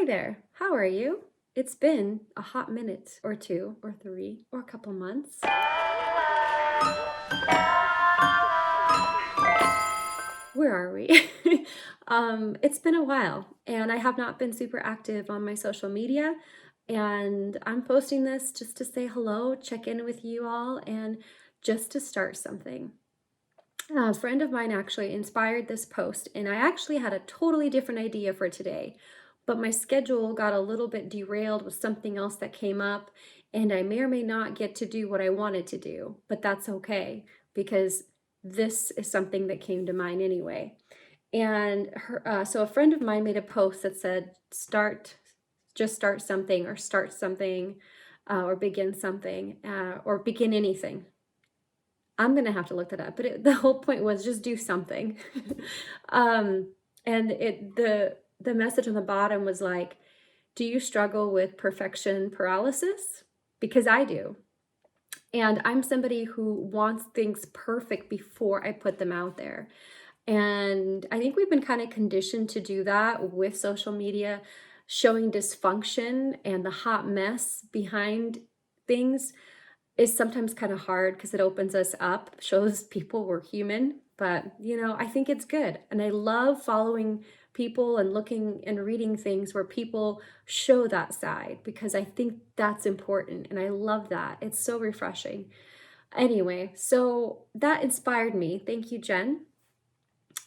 Hi there. How are you? It's been a hot minute or two or three or a couple months. Where are we? It's been a while and I have not been super active on my social media. And I'm posting this just to say hello, check in with you all, and just to start something. A friend of mine actually inspired this post, and I actually had a totally different idea for today, but my schedule got a little bit derailed with something else that came up, and I may or may not get to do what I wanted to do, but that's okay because this is something that came to mind anyway. So a friend of mine made a post that said, just start something, or start something, or begin something, or begin anything. I'm gonna have to look that up, but the whole point was just do something. And the message on the bottom was like, "Do you struggle with perfection paralysis? Because I do, and I'm somebody who wants things perfect before I put them out there." And I think we've been kind of conditioned to do that with social media, showing dysfunction and the hot mess behind things is sometimes kind of hard because it opens us up, shows people we're human. But, I think it's good. And I love following people and looking and reading things where people show that side because I think that's important. And I love that. It's so refreshing. Anyway, so that inspired me. Thank you, Jen.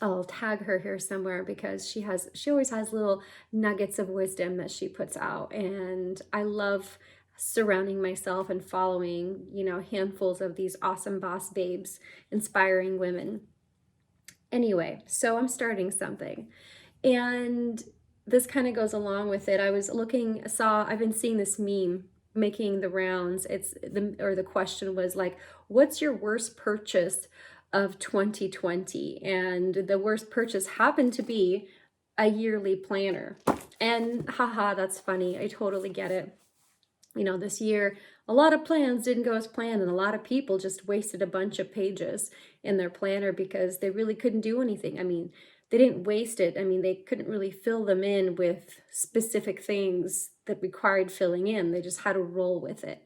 I'll tag her here somewhere because she always has little nuggets of wisdom that she puts out, and I love surrounding myself and following, handfuls of these awesome boss babes, inspiring women. Anyway, so I'm starting something. And this kind of goes along with it. I've been seeing this meme making the rounds. The question was like, what's your worst purchase of 2020? And the worst purchase happened to be a yearly planner. And haha, that's funny. I totally get it. This year, a lot of plans didn't go as planned, and a lot of people just wasted a bunch of pages in their planner because they really couldn't do anything. I mean, they didn't waste it. I mean, they couldn't really fill them in with specific things that required filling in. They just had to roll with it.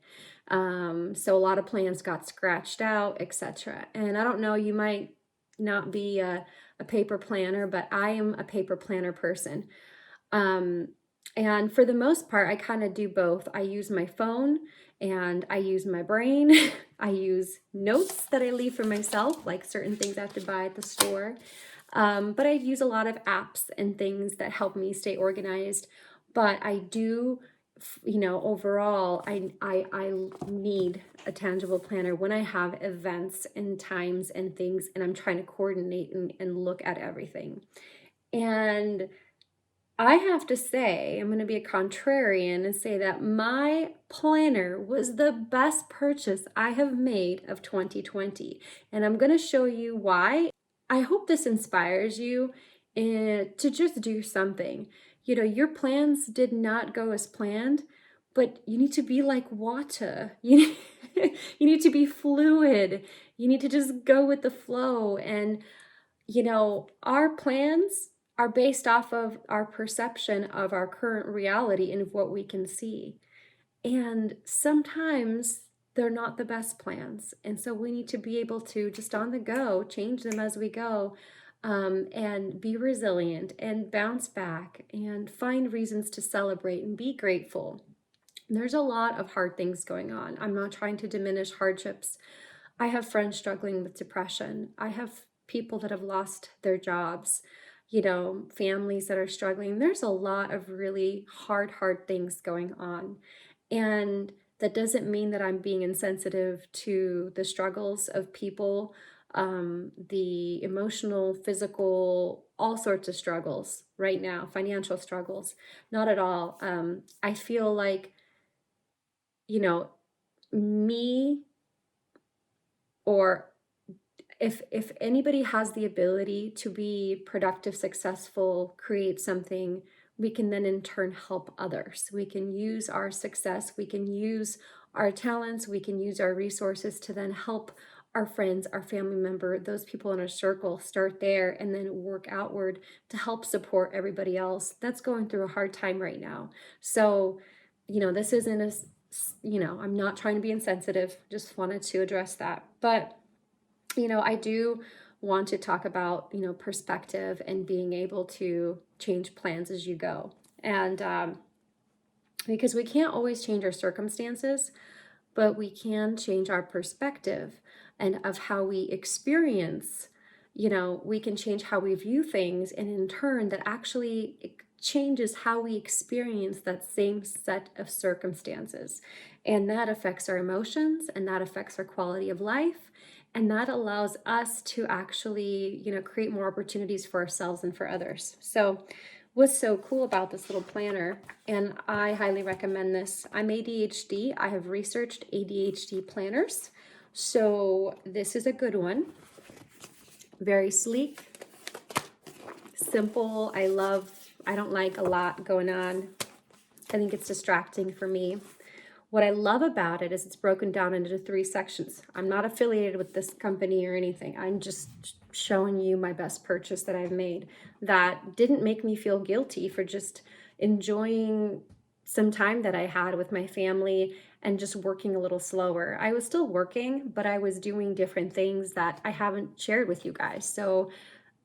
So a lot of plans got scratched out, etc. And I don't know, you might not be a paper planner, but I am a paper planner person. And for the most part, I kind of do both. I use my phone and I use my brain. I use notes that I leave for myself, like certain things I have to buy at the store. But I use a lot of apps and things that help me stay organized. But I do, overall, I need a tangible planner when I have events and times and things, and I'm trying to coordinate and look at everything. And I have to say, I'm going to be a contrarian and say that my planner was the best purchase I have made of 2020. And I'm going to show you why. I hope this inspires you to just do something. Your plans did not go as planned, but you need to be like water. You need to be fluid. You need to just go with the flow. And our plans are based off of our perception of our current reality and what we can see. And sometimes they're not the best plans. And so we need to be able to just on the go, change them as we go, and be resilient and bounce back and find reasons to celebrate and be grateful. There's a lot of hard things going on. I'm not trying to diminish hardships. I have friends struggling with depression. I have people that have lost their jobs, families that are struggling. There's a lot of really hard things going on. And that doesn't mean that I'm being insensitive to the struggles of people, the emotional, physical, all sorts of struggles right now, financial struggles. Not at all. I feel like, me, or if anybody has the ability to be productive, successful, create something, we can then in turn help others. We can use our success, we can use our talents, we can use our resources to then help our friends, our family member, those people in our circle, start there and then work outward to help support everybody else that's going through a hard time right now. So, this isn't I'm not trying to be insensitive, just wanted to address that. But, I do want to talk about, perspective and being able to change plans as you go. And because we can't always change our circumstances, but we can change our perspective and of how we experience. We can change how we view things, and in turn, that actually changes how we experience that same set of circumstances. And that affects our emotions, and that affects our quality of life. And that allows us to actually, create more opportunities for ourselves and for others. So what's so cool about this little planner, and I highly recommend this. I'm ADHD. I have researched ADHD planners. So this is a good one. Very sleek, simple. I don't like a lot going on. I think it's distracting for me. What I love about it is it's broken down into 3 sections. I'm not affiliated with this company or anything. I'm just showing you my best purchase that I've made that didn't make me feel guilty for just enjoying some time that I had with my family and just working a little slower. I was still working, but I was doing different things that I haven't shared with you guys. So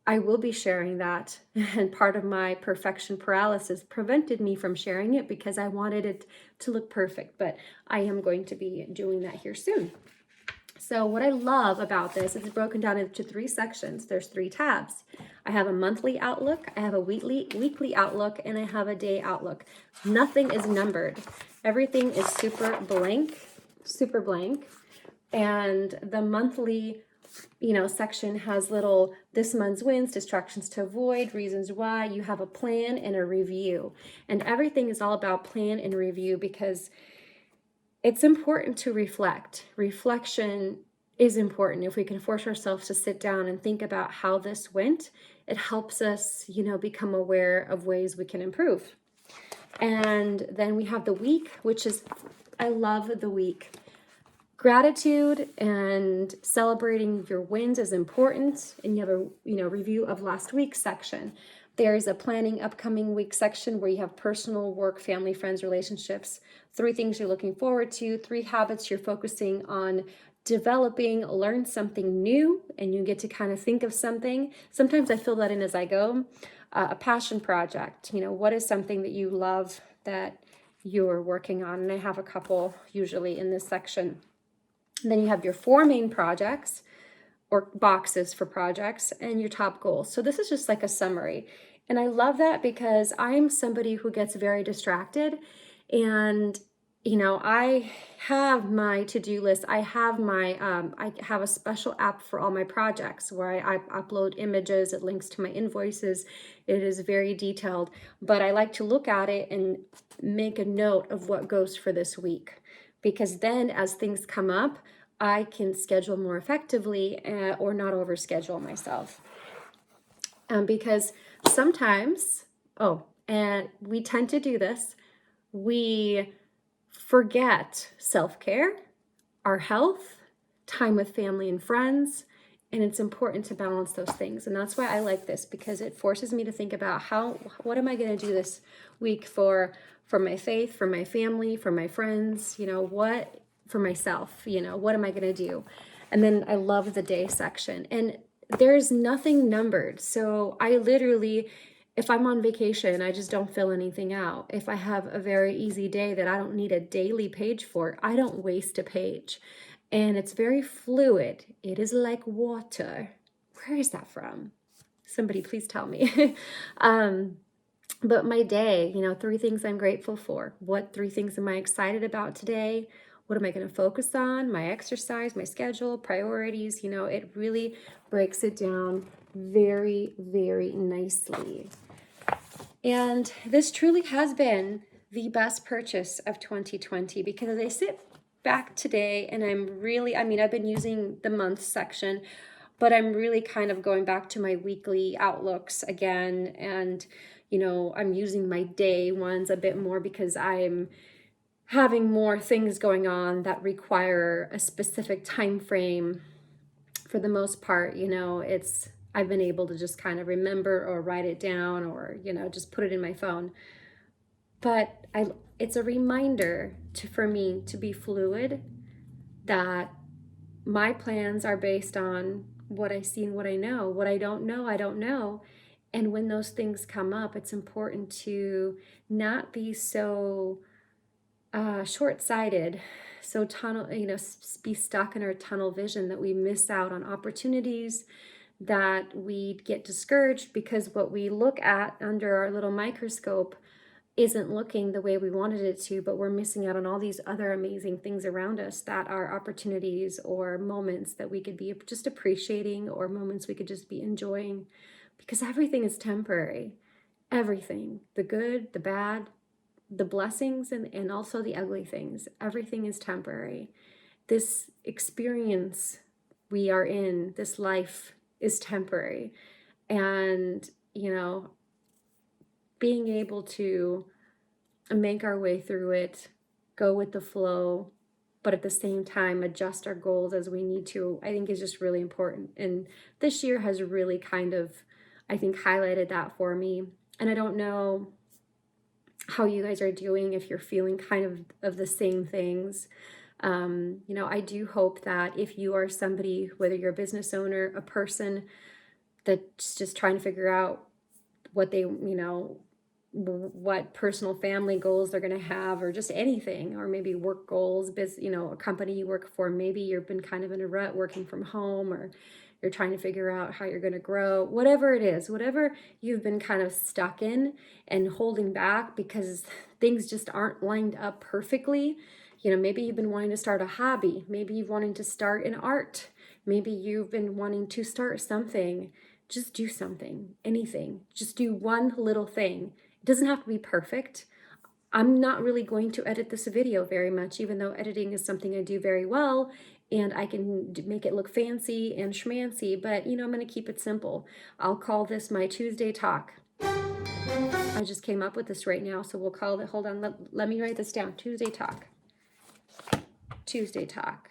I will be sharing that, and part of my perfection paralysis prevented me from sharing it because I wanted it to look perfect, but I am going to be doing that here soon. So what I love about this is it's broken down into 3 sections. There's 3 tabs. I have a monthly outlook, I have a weekly outlook, and I have a day outlook. Nothing is numbered. Everything is super blank, and the monthly section has little this month's wins, distractions to avoid, reasons why. You have a plan and a review. And everything is all about plan and review because it's important to reflect. Reflection is important. If we can force ourselves to sit down and think about how this went, it helps us, become aware of ways we can improve. And then we have the week, which is, I love the week. Gratitude and celebrating your wins is important, and you have a review of last week's section. There's a planning upcoming week section where you have personal, work, family, friends, relationships, 3 things you're looking forward to, 3 habits you're focusing on developing, learn something new, and you get to kind of think of something. Sometimes I fill that in as I go. A passion project, what is something that you love that you're working on? And I have a couple usually in this section. And then you have your 4 main projects or boxes for projects and your top goals. So this is just like a summary. And I love that because I'm somebody who gets very distracted, and I have my to-do list. I have I have a special app for all my projects where I upload images. It links to my invoices. It is very detailed, but I like to look at it and make a note of what goes for this week, because then as things come up, I can schedule more effectively or not overschedule myself. Because sometimes, and we tend to do this, we forget self-care, our health, time with family and friends, and it's important to balance those things. And that's why I like this, because it forces me to think about what am I going to do this week for my faith, for my family, for my friends, for myself, what am I going to do? And then I love the day section, and there's nothing numbered. So I literally, if I'm on vacation, I just don't fill anything out. If I have a very easy day that I don't need a daily page for, I don't waste a page. And it's very fluid. It is like water. Where is that from? Somebody please tell me. But my day, 3 things I'm grateful for. What 3 things am I excited about today? What am I going to focus on? My exercise, my schedule, priorities, it really breaks it down very, very nicely. And this truly has been the best purchase of 2020, because as I sit back today and I've been using the month section, but I'm really kind of going back to my weekly outlooks again. And, I'm using my day ones a bit more because I'm having more things going on that require a specific time frame for the most part, I've been able to just kind of remember or write it down or, just put it in my phone. But it's a reminder for me to be fluid, that my plans are based on what I see and what I know. What I don't know, I don't know. And when those things come up, it's important to not be so short-sighted, so be stuck in our tunnel vision that we miss out on opportunities, that we get discouraged because what we look at under our little microscope isn't looking the way we wanted it to, but we're missing out on all these other amazing things around us that are opportunities or moments that we could be just appreciating, or moments we could just be enjoying, because everything is temporary. Everything, the good, the bad, the blessings, and also the ugly things, everything is temporary. This experience we are in, this life, is temporary. And, being able to make our way through it, go with the flow, but at the same time adjust our goals as we need to, I think is just really important. And this year has really kind of, I think, highlighted that for me. And I don't know how you guys are doing, if you're feeling kind of the same things. I do hope that if you are somebody, whether you're a business owner, a person that's just trying to figure out what they, what personal family goals they're going to have, or just anything, or maybe work goals, a company you work for, maybe you've been kind of in a rut working from home, or you're trying to figure out how you're going to grow, whatever it is, whatever you've been kind of stuck in and holding back because things just aren't lined up perfectly. Maybe you've been wanting to start a hobby, maybe you've wanted to start an art, maybe you've been wanting to start something. Just do something, anything, just do one little thing. It doesn't have to be perfect. I'm not really going to edit this video very much, even though editing is something I do very well, and I can make it look fancy and schmancy, but I'm going to keep it simple. I'll call this my Tuesday talk. I just came up with this right now, so we'll call it, hold on, let me write this down. Tuesday talk. Tuesday talk.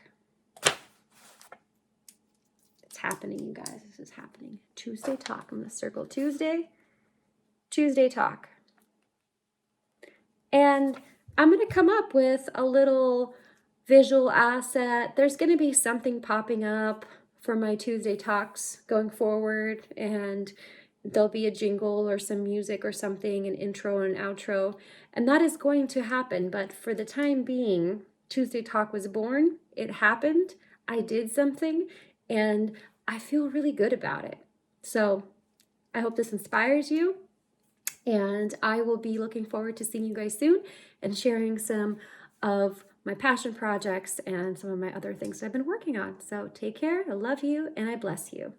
It's happening, you guys. This is happening. Tuesday talk. I'm going to circle Tuesday talk. And I'm going to come up with a little visual asset. There's going to be something popping up for my Tuesday talks going forward, and there'll be a jingle or some music or something, an intro and an outro, and that is going to happen. But for the time being, Tuesday Talk was born. It happened. I did something, and I feel really good about it. So I hope this inspires you. And I will be looking forward to seeing you guys soon and sharing some of my passion projects and some of my other things that I've been working on. So take care, I love you, and I bless you.